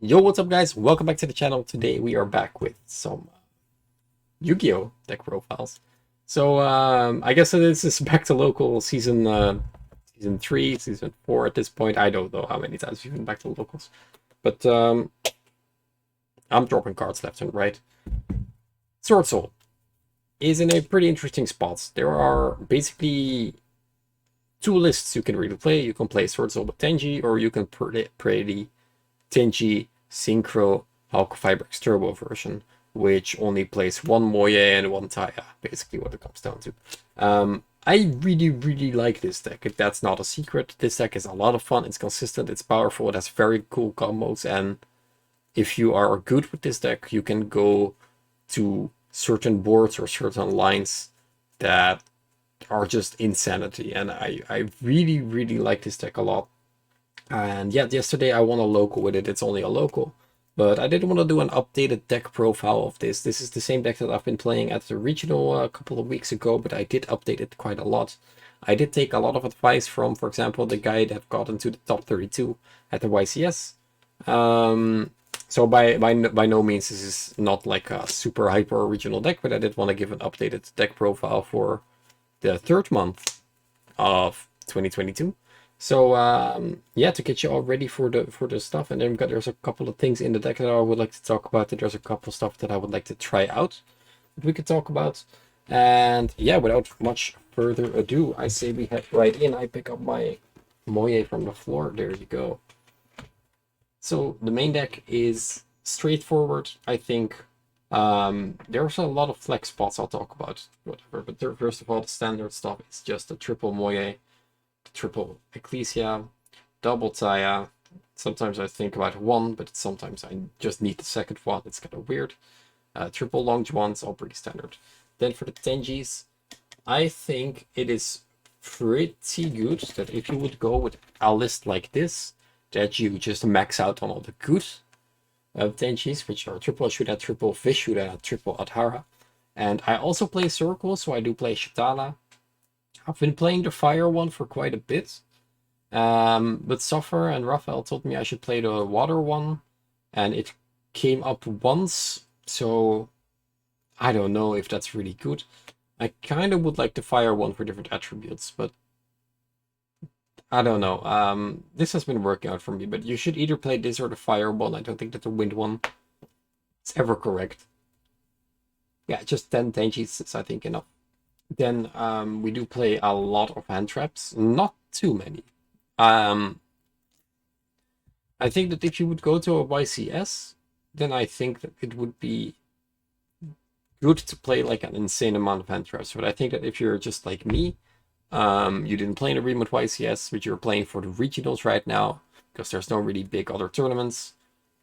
Yo, what's up guys? Welcome back to the channel. Today we are back with some Yu-Gi-Oh! Deck profiles. I guess this is back to local season 3, season 4 at this point. I don't know how many times we've been back to locals. But I'm dropping cards left and right. Swordsoul is in a pretty interesting spot. There are basically two lists you can really play. You can play Swordsoul with Tenyi, or you can play the Tenyi Synchro Fiber Turbo version, which only plays one Moye and one Taya, basically what it comes down to. I really like this deck. If that's not a secret, this deck is a lot of fun. It's consistent, it's powerful, it has very cool combos, and if you are good with this deck, you can go to certain boards or certain lines that are just insanity. And I really like this deck a lot. And yeah, yesterday I won a local with it. It's only a local, but I didn't want to do an updated deck profile of this. This is the same deck that I've been playing at the regional a couple of weeks ago, but I did update it quite a lot. I did take a lot of advice from, for example, the guy that got into the top 32 at the YCS. So by no means this is not like a super hyper original deck, but I did want to give an updated deck profile for the third month of 2022. So yeah, to get you all ready for the stuff, and then there's a couple of things in the deck that I would like to talk about. There's a couple of stuff that I would like to try out that we could talk about. And yeah, without much further ado, I say we head right in. I pick up my Moye from the floor. There you go. So the main deck is straightforward, I think. There's a lot of flex spots I'll talk about, whatever. But first of all, the standard stuff is just a triple Moye, triple Ecclesia, double Taya. Sometimes I think about one, but sometimes I just need the second one. It's kind of weird. Triple long ones, all pretty standard. Then for the Tenjis, I think it is pretty good that if you would go with a list like this, that you just max out on all the good Tenjis, which are triple Ashuda, triple Vishuda, triple Adhara. And I also play Circle, so I do play Shatana. I've been playing the fire one for quite a bit. But Suffer and Raphael told me I should play the water one, and it came up once, so I don't know if that's really good. I kind of would like the fire one for different attributes, but I don't know. This has been working out for me, but you should either play this or the fire one. I don't think that the wind one is ever correct. Yeah, just 10 Tenjis is I think enough. Then we do play a lot of hand traps, not too many. I think that if you would go to a YCS, then I think that it would be good to play like an insane amount of hand traps. But I think that if you're just like me, you didn't play in a remote YCS, but you're playing for the regionals right now, because there's no really big other tournaments,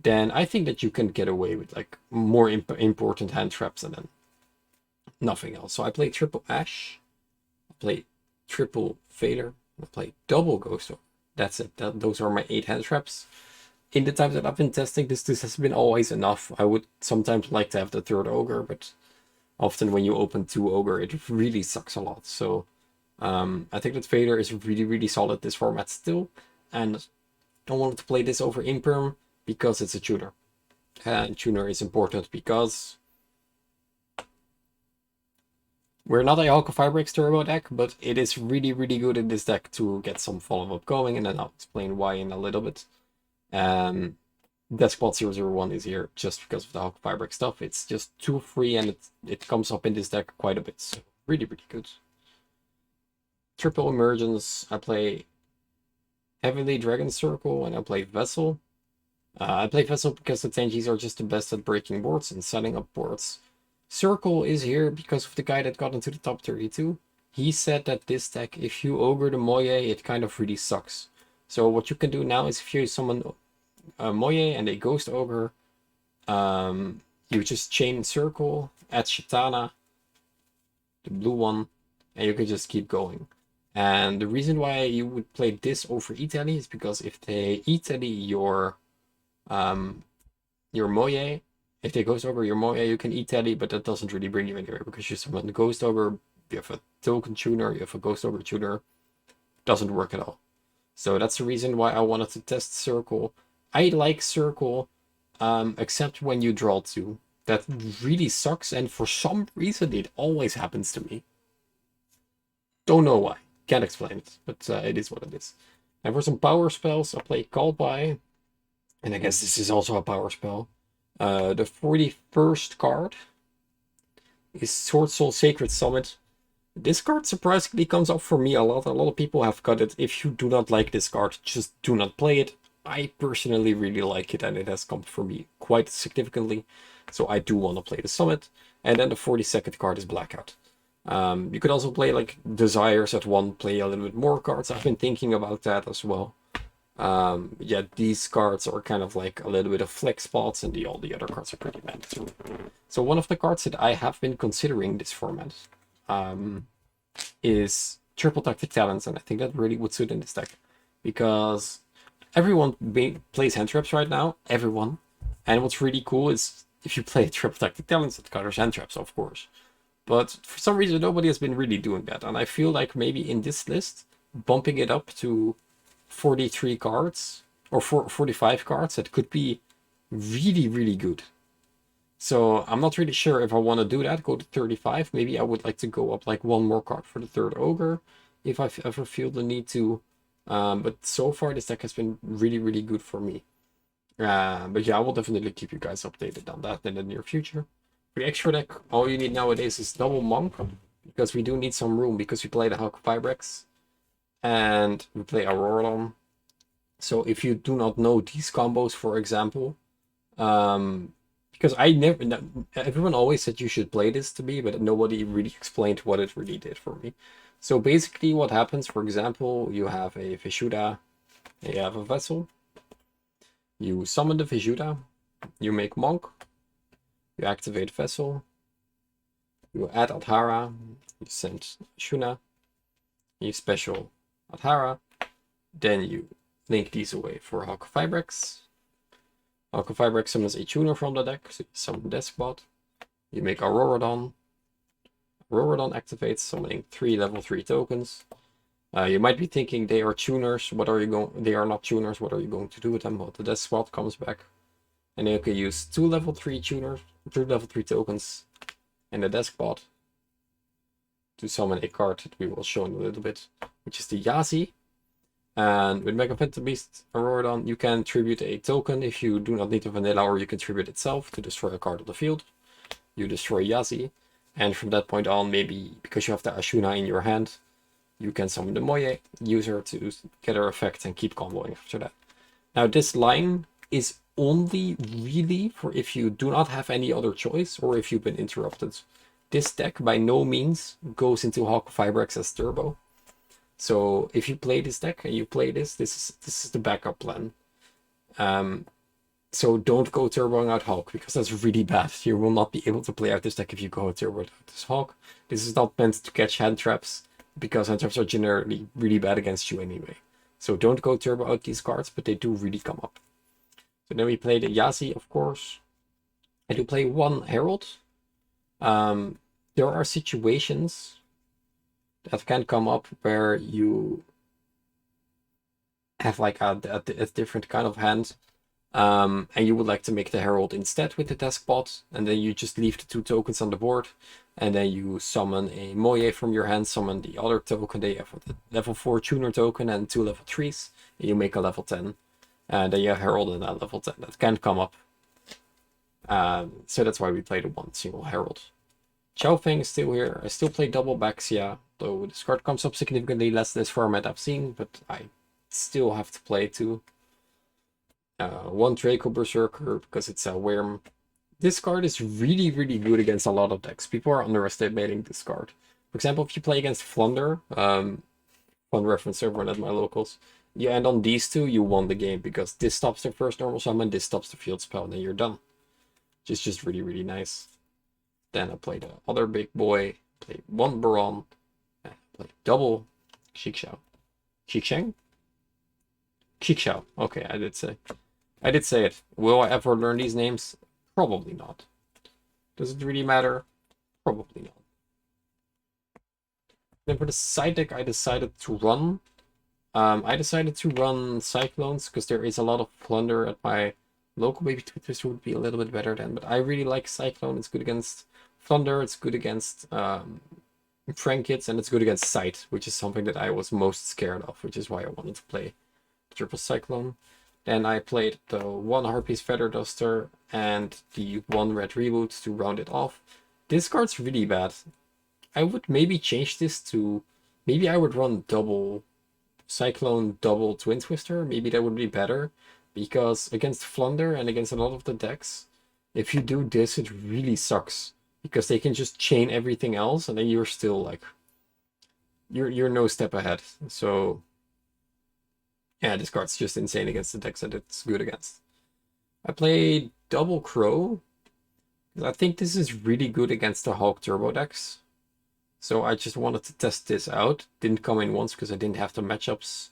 then I think that you can get away with like more important hand traps and then nothing else. So I play triple Ash, I play triple Vader, I play double Ghost. That's it. Those are my 8 hand traps. In the times that I've been testing this has been always enough. I would sometimes like to have the third Ogre, but often when you open 2 Ogre, it really sucks a lot. So I think that Vader is really solid this format still, and don't want to play this over Imperm because it's a tuner. And tuner is important because we're not a Fiber Turbo deck, but it is really good in this deck to get some follow-up going, and then I'll explain why in a little bit. Death Squad 001 is here just because of the Fiber stuff. It's just too free, and it comes up in this deck quite a bit, so really good. Triple Emergence, I play Heavenly Dragon Circle, and I play Vessel. I play Vessel because the Tenjis are just the best at breaking boards and setting up boards. Circle is here because of the guy that got into the top 32. He said that this deck, if you ogre the Moye, it kind of really sucks. So what you can do now is if you summon a Moye and a Ghost Ogre, you just chain Circle, add Shatana, the blue one, and you can just keep going. And the reason why you would play this over E-Tally is because if they E-Tally your Moye, if they Ghost Ogre your Moye, you can E-Tally, but that doesn't really bring you anywhere because you summon the Ghost Ogre, you have a token tuner, you have a Ghost Ogre tuner, doesn't work at all. So that's the reason why I wanted to test Circle. I like Circle except when you draw 2. That really sucks, and for some reason it always happens to me. Don't know why. Can't explain it, but it is what it is. And for some power spells, I'll play Called By, and I guess this is also a power spell. The 41st card is Swordsoul Sacred Summit. This card surprisingly comes up for me a lot. A lot of people have got it. If you do not like this card, just do not play it. I personally really like it, and it has come for me quite significantly. So I do want to play the Summit. And then the 42nd card is Blackout. You could also play like Desires at 1, play a little bit more cards. I've been thinking about that as well. Yeah, these cards are kind of like a little bit of flex spots, and all the other cards are pretty mandatory. So one of the cards that I have been considering this format is Triple Tactic Talents, and I think that really would suit in this deck, because everyone plays hand traps right now, everyone. And what's really cool is if you play Triple Tactic Talents, it counters hand traps, of course. But for some reason, nobody has been really doing that, and I feel like maybe in this list, bumping it up to 43 cards or 45 cards, that could be really, really good. So I'm not really sure if I want to do that, go to 35. Maybe I would like to go up like one more card for the 3rd Ogre if I ever feel the need to. But so far this deck has been really, really good for me. But yeah, I will definitely keep you guys updated on that in the near future. For the extra deck, all you need nowadays is double Monk, because we do need some room, because we play the Hulk Vibrex and we play Auroradon. So if you do not know these combos, for example, because everyone always said you should play this to me, but nobody really explained what it really did for me. So basically what happens, for example, you have a Vishuda, you have a Vessel, you summon the Vishuda, you make Monk, you activate Vessel, you add Adhara, you send Shuna, you special Adhara, then you link these away for Hulk Vibrex. Hulk Vibrex summons a tuner from the deck, so you summon Despot. You make Auroradon. Auroradon activates, summoning 3 level 3 tokens. You might be thinking they are tuners. They are not tuners. What are you going to do with them? Well, the Despot comes back, and you can use 2 level 3 tuners, 2 level 3 tokens, and the Despot to summon a card that we will show in a little bit, which is the Yazi. And with Mega Phantom Beast Auroradon, you can tribute a token if you do not need a vanilla, or you can tribute itself to destroy a card on the field. You destroy Yazi, and from that point on, maybe because you have the Ashuna in your hand, you can summon the Moye, use her to get her effect and keep comboing after that. Now this line is only really for if you do not have any other choice, or if you've been interrupted. This deck by no means goes into Hulk Vibrex as turbo. So if you play this deck and you play this is the backup plan. So don't go turboing out Hulk, because that's really bad. You will not be able to play out this deck if you go turbo out this Hulk. This is not meant to catch hand traps, because hand traps are generally really bad against you anyway. So don't go turbo out these cards, but they do really come up. So then we play the Yazi, of course. I do play 1 Herald. There are situations that can come up where you have like a different kind of hand, and you would like to make the Herald instead with the Despot, and then you just leave the 2 tokens on the board, and then you summon a Moye from your hand, summon the other token, they have a level 4 tuner token and 2 level 3s, and you make a level 10, and then you have Herald and a level 10. That can come up. So that's why we play the 1 single Herald. Chow Feng is still here. I still play double Baxia, though this card comes up significantly less this format I've seen, but I still have to play 2. 1 Draco Berserker, because it's a Wyrm. This card is really, really good against a lot of decks. People are underestimating this card. For example, if you play against Flunder, fun reference server at my locals, you end on these 2, you won the game, because this stops the first normal summon, this stops the field spell, and then you're done. Just really, really nice. Then I play the other big boy, play 1 Baron, and play double Xixiao. Xixing? Xixiao. Okay, I did say it. Will I ever learn these names? Probably not. Does it really matter? Probably not. Then for the side deck, I decided to run Cyclones, because there is a lot of plunder at my Local maybe Twister would be a little bit better then, but I really like Cyclone. It's good against Thunder, it's good against Frankits, and it's good against Sight, which is something that I was most scared of, which is why I wanted to play Triple Cyclone. Then I played the 1 Harpy's Feather Duster and the 1 Red Reboot to round it off. This card's really bad. I would maybe change this to, maybe I would run double Cyclone, double Twin Twister. Maybe that would be better, because against Flunder and against a lot of the decks, if you do this, it really sucks, because they can just chain everything else, and then you're still like, you're no step ahead. So yeah, this card's just insane against the decks that it's good against. I played double Crow, because I think this is really good against the Hulk Turbo decks. So I just wanted to test this out. Didn't come in once because I didn't have the matchups.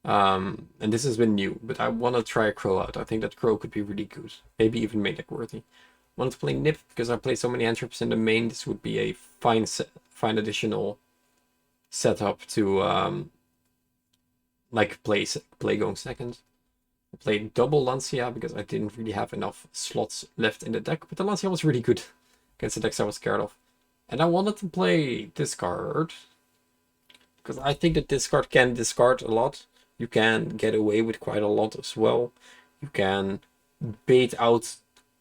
And this has been new, but I want to try a Crow out. I think that Crow could be really good. Maybe even main deck worthy. Wanted to play Nip because I play so many Anthrops in the main. This would be a fine additional setup to like play going second. I played double Lancia because I didn't really have enough slots left in the deck, but the Lancia was really good against the decks I was scared of. And I wanted to play this card because I think that this card can discard a lot. You can get away with quite a lot as well. You can bait out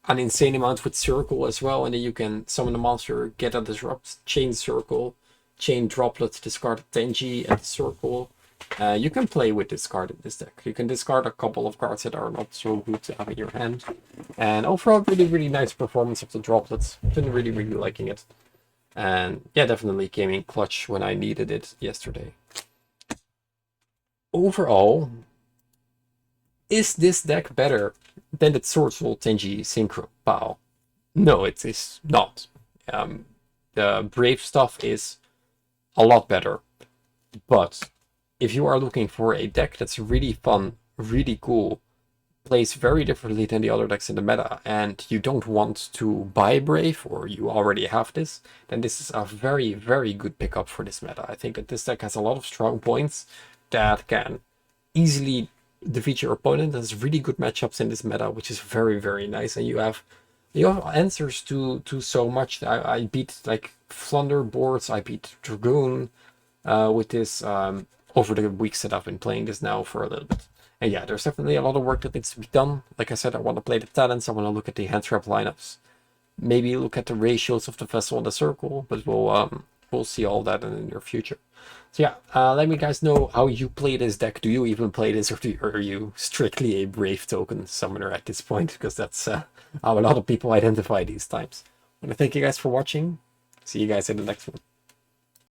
an insane amount with Circle as well, and then you can summon a monster, get a Disrupt, chain Circle, chain Droplet, discard Tenyi at Circle. You can play with this card in this deck. You can discard a couple of cards that are not so good to have in your hand. And overall, really nice performance of the Droplets. I've been really liking it. And yeah, definitely came in clutch when I needed it yesterday. Overall, is this deck better than the Swordsoul Tenyi Synchro Pal? No, it is not. The Brave stuff is a lot better. But if you are looking for a deck that's really fun, really cool, plays very differently than the other decks in the meta, and you don't want to buy Brave, or you already have this, then this is a very good pickup for this meta. I think that this deck has a lot of strong points that can easily defeat your opponent. There's really good matchups in this meta, which is very nice, and you have answers to so much. I beat like Flunder boards, I beat Dragoon with this over the weeks that I've been playing this now for a little bit. And yeah, there's definitely a lot of work that needs to be done. Like I said, I want to play the talents, I want to look at the hand trap lineups, maybe look at the ratios of the vessel and the circle, but we'll see all that in the near future. So yeah, let me guys know how you play this deck. Do you even play this, or are you strictly a Brave token summoner at this point? Because that's how a lot of people identify these times. I want to thank you guys for watching. See you guys in the next one.